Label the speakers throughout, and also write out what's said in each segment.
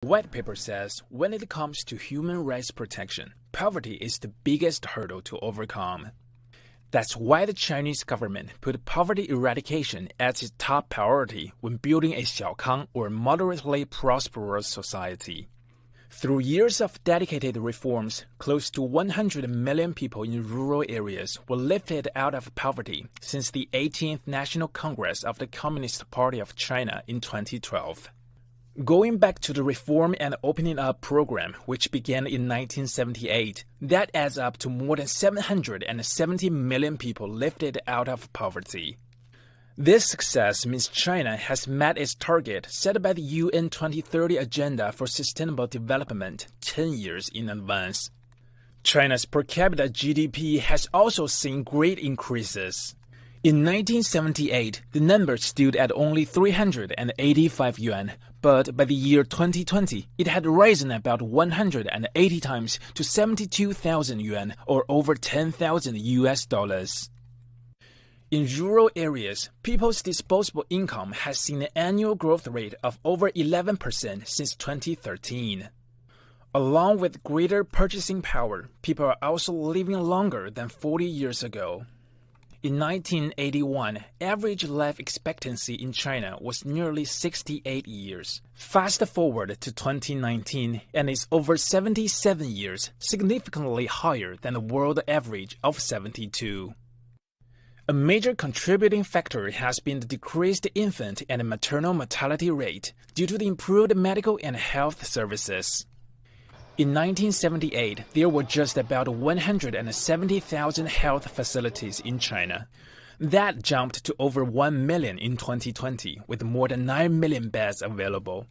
Speaker 1: White paper says when it comes to human rights protection, poverty is the biggest hurdle to overcome. That's why the Chinese government put poverty eradication as its top priority when building a Xiaokang or moderately prosperous society. Through years of dedicated reforms, close to 100 million people in rural areas were lifted out of poverty since the 18th National Congress of the Communist Party of China in 2012. Going back to the Reform and Opening Up program, which began in 1978, that adds up to more than 770 million people lifted out of poverty. This success means China has met its target set by the UN 2030 Agenda for Sustainable Development 10 years in advance. China's per capita GDP has also seen great increases. In 1978, the number stood at only 385 yuan, but by the year 2020, it had risen about 180 times to 72,000 yuan, or over $10,000. In rural areas, people's disposable income has seen an annual growth rate of over 11% since 2013. Along with greater purchasing power, people are also living longer than 40 years ago. In 1981, average life expectancy in China was nearly 68 years. Fast forward to 2019, and it's over 77 years, significantly higher than the world average of 72. A major contributing factor has been the decreased infant and maternal mortality rate due to the improved medical and health services. In 1978, there were just about 170,000 health facilities in China. That jumped to over 1 million in 2020, with more than 9 million beds available.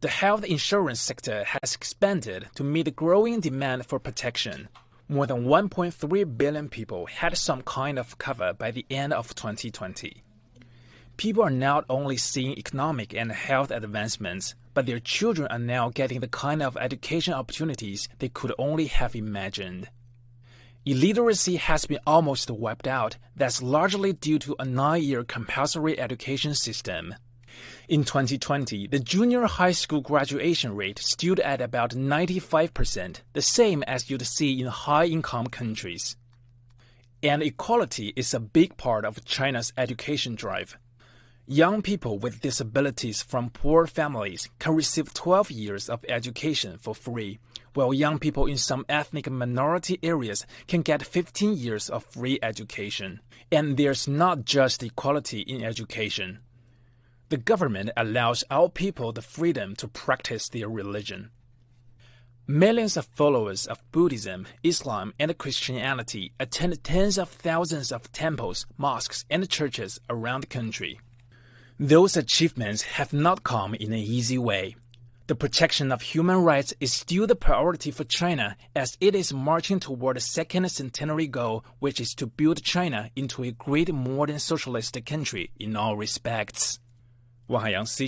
Speaker 1: The health insurance sector has expanded to meet the growing demand for protection. More than 1.3 billion people had some kind of cover by the end of 2020. People are not only seeing economic and health advancements, but their children are now getting the kind of education opportunities they could only have imagined. Illiteracy has been almost wiped out. That's largely due to a 9-year compulsory education system. In 2020, the junior high school graduation rate stood at about 95%, the same as you'd see in high-income countries. And equality is a big part of China's education drive. Young people with disabilities from poor families can receive 12 years of education for free, while young people in some ethnic minority areas can get 15 years of free education. And there's not just equality in education. The government allows all people the freedom to practice their religion. Millions of followers of Buddhism, Islam, and Christianity attend tens of thousands of temples, mosques, and churches around the country. Those achievements have not come in an easy way. The protection of human rights is still the priority for China as it is marching toward the second centenary goal, which is to build China into a great modern socialist country in all respects. 王海洋 C